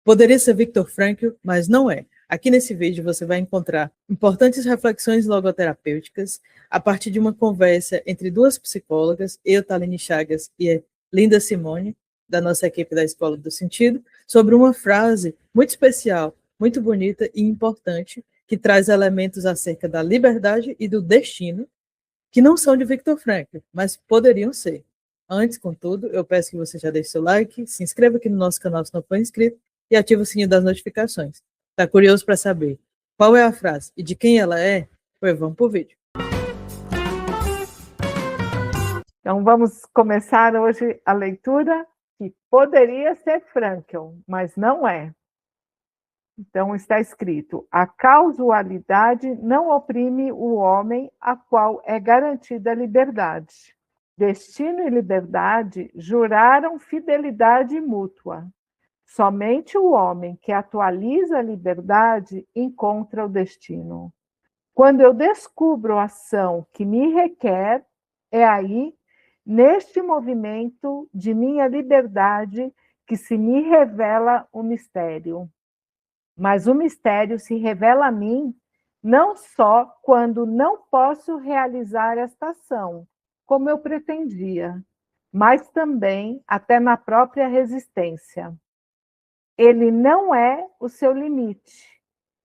Poderia ser Viktor Frankl, mas não é. Aqui nesse vídeo você vai encontrar importantes reflexões logoterapêuticas a partir de uma conversa entre duas psicólogas, eu, Thaline Chagas, e a Linda Simone, da nossa equipe da Escola do Sentido, sobre uma frase muito especial, muito bonita e importante, que traz elementos acerca da liberdade e do destino, que não são de Viktor Frankl, mas poderiam ser. Antes, contudo, eu peço que você já deixe seu like, se inscreva aqui no nosso canal se não for inscrito e ative o sininho das notificações. Tá curioso para saber qual é a frase e de quem ela é? Pois vamos pro vídeo. Então, vamos começar hoje a leitura que poderia ser Frankl, mas não é. Então, está escrito: a causalidade não oprime o homem, a qual é garantida a liberdade. Destino e liberdade juraram fidelidade mútua. Somente o homem que atualiza a liberdade encontra o destino. Quando eu descubro a ação que me requer, é aí, neste movimento de minha liberdade, que se me revela o mistério. Mas o mistério se revela a mim não só quando não posso realizar esta ação, como eu pretendia, mas também até na própria resistência. Ele não é o seu limite,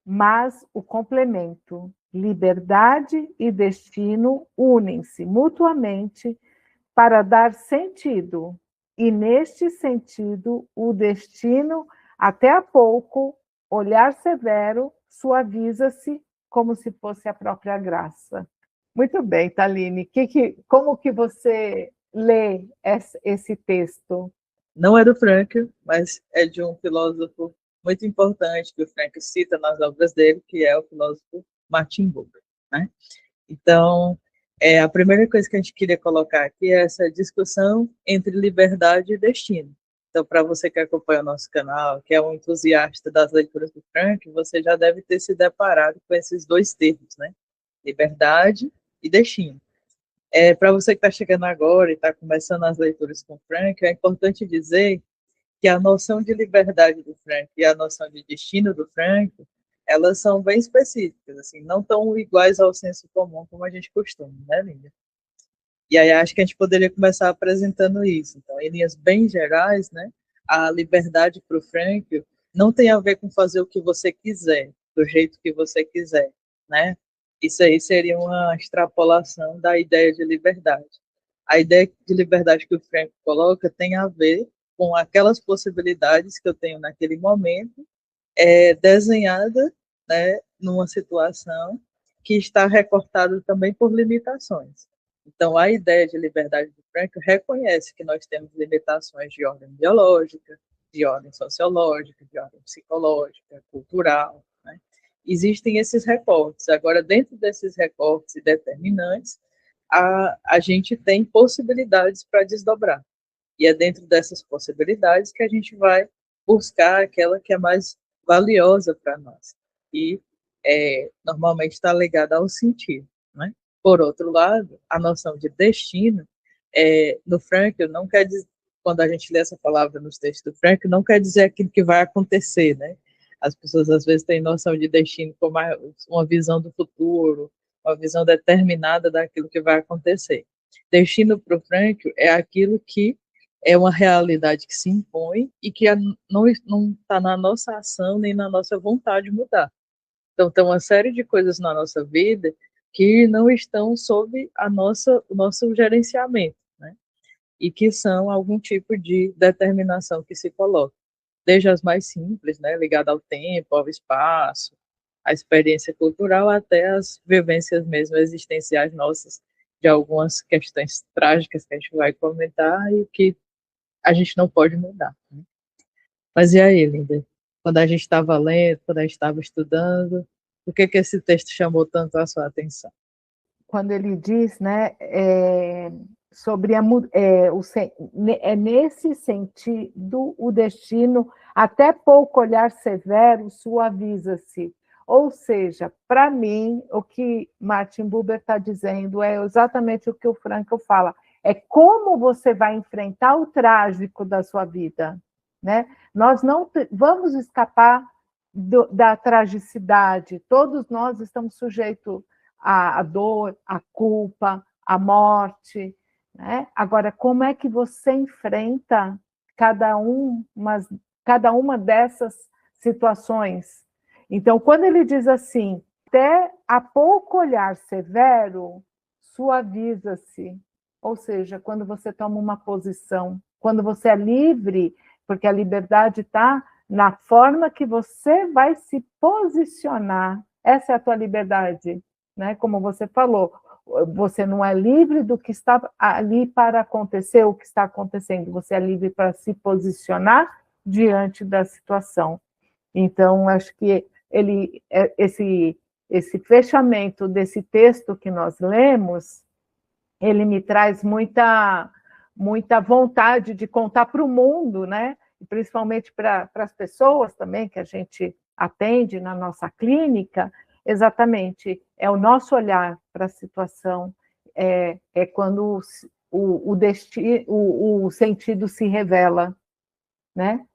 mas o complemento. Liberdade e destino unem-se mutuamente para dar sentido, e neste sentido, o destino, até há pouco, olhar severo, suaviza-se como se fosse a própria graça. Muito bem, Thaline, como que você lê esse texto? Não é do Frankl, mas é de um filósofo muito importante que o Frankl cita nas obras dele, que é o filósofo Martin Buber, né? Então, a primeira coisa que a gente queria colocar aqui é essa discussão entre liberdade e destino. Então, para você que acompanha o nosso canal, que é um entusiasta das leituras do Frankl, você já deve ter se deparado com esses dois termos, né? Liberdade e destino. Para você que está chegando agora e está começando as leituras com o Frankl, é importante dizer que a noção de liberdade do Frankl e a noção de destino do Frankl, elas são bem específicas, assim, não tão iguais ao senso comum como a gente costuma, né, Linda? E aí acho que a gente poderia começar apresentando isso. Então, em linhas bem gerais, né, a liberdade para o Frankl não tem a ver com fazer o que você quiser, do jeito que você quiser, né? Isso aí seria uma extrapolação da ideia de liberdade. A ideia de liberdade que o Frankl coloca tem a ver com aquelas possibilidades que eu tenho naquele momento, desenhada, né, numa situação que está recortada também por limitações. Então, a ideia de liberdade do Frankl reconhece que nós temos limitações de ordem biológica, de ordem sociológica, de ordem psicológica, cultural, né? Existem esses recortes. Agora, dentro desses recortes e determinantes, a gente tem possibilidades para desdobrar. E é dentro dessas possibilidades que a gente vai buscar aquela que é mais valiosa para nós. E normalmente está ligada ao sentido, né? Por outro lado, a noção de destino, no Frankl, não quer dizer, quando a gente lê essa palavra nos textos do Frankl, não quer dizer aquilo que vai acontecer, né? As pessoas às vezes têm noção de destino como uma visão do futuro, uma visão determinada daquilo que vai acontecer. Destino para o Frankl é aquilo que é uma realidade que se impõe e que não está na nossa ação nem na nossa vontade de mudar. Então, tem uma série de coisas na nossa vida que não estão sob o nosso gerenciamento, né? E que são algum tipo de determinação que se coloca. Desde as mais simples, né, ligada ao tempo, ao espaço, à experiência cultural, até as vivências mesmo existenciais nossas, de algumas questões trágicas que a gente vai comentar e que a gente não pode mudar, né? Mas e aí, Linda? Quando a gente estava lendo, quando a gente estava estudando, por que esse texto chamou tanto a sua atenção? Quando ele diz, né, sobre nesse sentido o destino, até pouco olhar severo, suaviza-se. Ou seja, para mim, o que Martin Buber está dizendo é exatamente o que o Frankl fala. É como você vai enfrentar o trágico da sua vida. né? Nós não vamos escapar da tragicidade, todos nós estamos sujeitos à dor, à culpa, à morte, né? Agora, como é que você enfrenta cada uma dessas situações? Então, quando ele diz assim, até a pouco olhar severo, suaviza-se. Ou seja, quando você toma uma posição, quando você é livre, porque a liberdade está na forma que você vai se posicionar. Essa é a tua liberdade, né? Como você falou, você não é livre do que está ali para acontecer, o que está acontecendo, você é livre para se posicionar diante da situação. Então, acho que esse fechamento desse texto que nós lemos, ele me traz muita vontade de contar para o mundo, né? E principalmente para as pessoas também que a gente atende na nossa clínica, exatamente, é o nosso olhar para a situação, é quando o sentido se revela, né?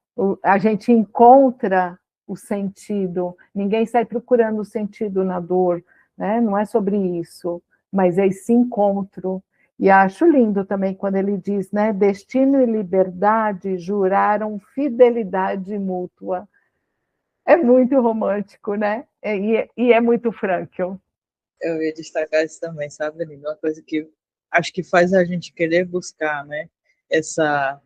A gente encontra o sentido, ninguém sai procurando o sentido na dor, né? Não é sobre isso, mas é esse encontro. E acho lindo também quando ele diz, né? Destino e liberdade juraram fidelidade mútua. É muito romântico, né? E é muito Frankl. Eu ia destacar isso também, sabe, Aline? Uma coisa que acho que faz a gente querer buscar, né? Essa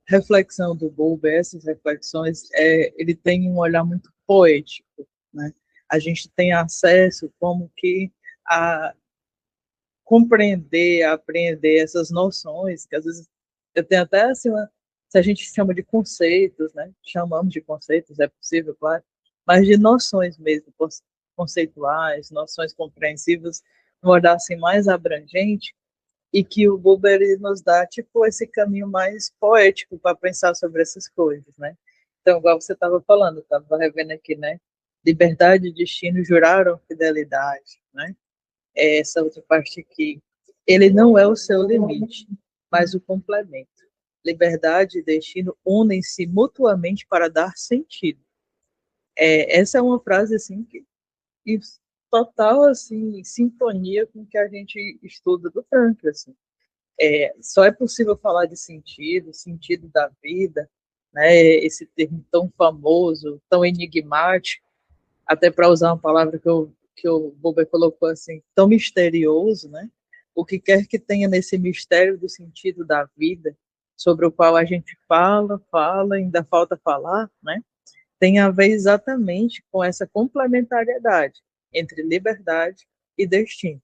reflexão do Buber, essas reflexões, ele tem um olhar muito poético, né? A gente tem acesso como que a compreender, a apreender essas noções, que às vezes eu tenho até assim, se a gente chama de conceitos, né? Chamamos de conceitos, é possível, claro, mas de noções mesmo, conceituais, noções compreensivas, um olhar assim mais abrangente, e que o Buber nos dá tipo esse caminho mais poético para pensar sobre essas coisas, né? Então, igual você estava falando, estava revendo aqui, né? Liberdade e destino juraram fidelidade, né? Essa outra parte aqui. Ele não é o seu limite, mas o complemento. Liberdade e destino unem-se mutuamente para dar sentido. Essa é uma frase assim que total assim sintonia com o que a gente estuda do Frankl, assim. Só é possível falar de sentido, sentido da vida, né? Esse termo tão famoso, tão enigmático, até para usar uma palavra que o Buber colocou assim, tão misterioso, né? O que quer que tenha nesse mistério do sentido da vida, sobre o qual a gente fala, ainda falta falar, né? Tem a ver exatamente com essa complementariedade entre liberdade e destino,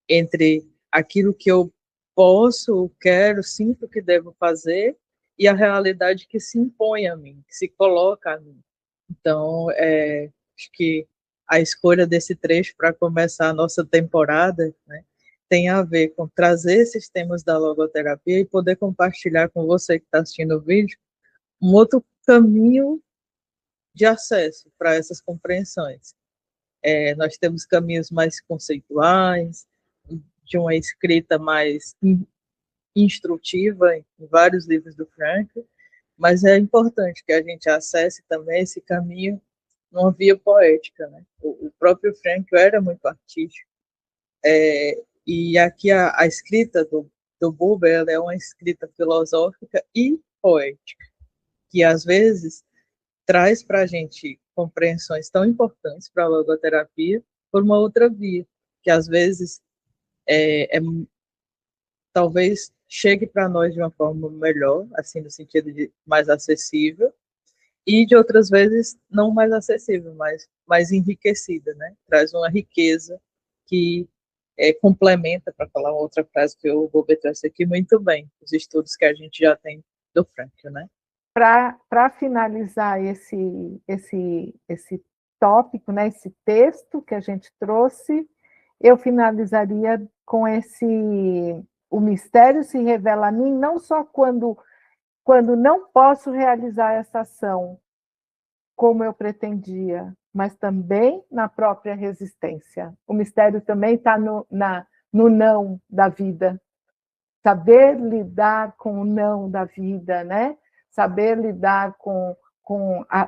entre aquilo que eu posso, quero, sinto que devo fazer e a realidade que se impõe a mim, que se coloca a mim. Então, acho que a escolha desse trecho para começar a nossa temporada, né, tem a ver com trazer esses temas da logoterapia e poder compartilhar com você que está assistindo o vídeo um outro caminho de acesso para essas compreensões. Nós temos caminhos mais conceituais, de uma escrita mais instrutiva em vários livros do Frankl, mas é importante que a gente acesse também esse caminho numa via poética, né? O próprio Frankl era muito artístico, e aqui a escrita do Buber é uma escrita filosófica e poética, que às vezes traz para a gente compreensões tão importantes para a logoterapia por uma outra via, que às vezes talvez chegue para nós de uma forma melhor, assim, no sentido de mais acessível, e de outras vezes não mais acessível, mas mais enriquecida, né? Traz uma riqueza que complementa, para falar uma outra frase que o Buber trouxe aqui, muito bem, os estudos que a gente já tem do Frankl, né? Para finalizar esse tópico, né, esse texto que a gente trouxe, eu finalizaria com o mistério se revela a mim não só quando não posso realizar essa ação como eu pretendia, mas também na própria resistência. O mistério também está no não da vida, saber lidar com o não da vida, né? saber lidar com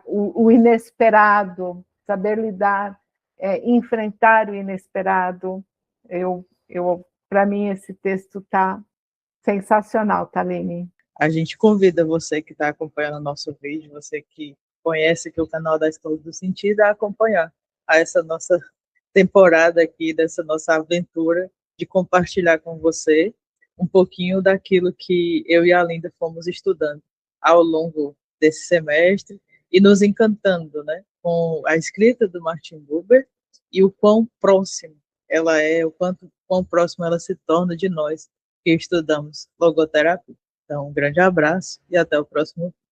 o inesperado, saber lidar, enfrentar o inesperado. Para mim, esse texto está sensacional, Thaline. A gente convida você que está acompanhando o nosso vídeo, você que conhece aqui o canal da Escola do Sentido, a acompanhar a essa nossa temporada aqui, dessa nossa aventura de compartilhar com você um pouquinho daquilo que eu e a Linda fomos estudando ao longo desse semestre e nos encantando, né, com a escrita do Martin Buber e o quão próximo ela é, quão próximo ela se torna de nós que estudamos logoterapia. Então, um grande abraço e até o próximo vídeo.